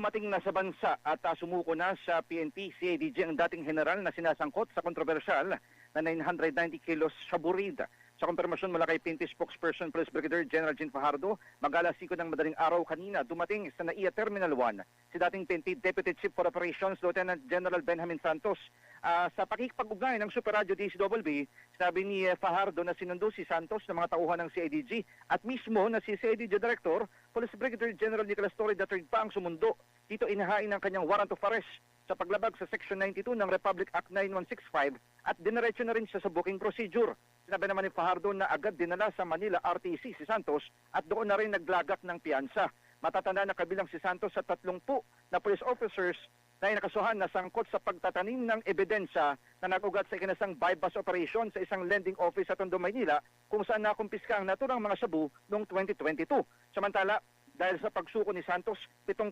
dumating na sa bansa at sumuko na sa PNP CIDG ang dating general na sinasangkot sa kontrobersyal na 990 kilos shaburida. Sa konfirmasyon mula kay PNP spokesperson Police Brigadier General Jean Fajardo, mag-alas 5 ng madaling araw kanina dumating sa NAIA Terminal 1 si dating PNP Deputy Chief for Operations Lieutenant General Benjamin Santos. Sa pakikipag-ugnay ng Super Radio DCWB, sinabi ni Fajardo na sinundo si Santos ng mga tauhan ng CIDG at mismo na si CIDG Director Police Brigadier General Nicolas Torre III pa ang sumundo. Dito inahain ang kanyang warrant of arrest sa paglabag sa Section 92 ng Republic Act 9165 at diniretso na rin siya sa booking procedure. Sinabi naman ni Fajardo na agad dinala sa Manila RTC si Santos at doon na rin naglagak ng piyansa. Matatanda na kabilang si Santos sa 30 na police officers na inakasuhan na sangkot sa pagtatanim ng ebidensya na nagugat sa ikinasang bypass operation sa isang lending office sa Tondo, Maynila kung saan nakumpiska ang naturang mga shabu noong 2022. Samantala, dahil sa pagsuko ni Santos, 7 taon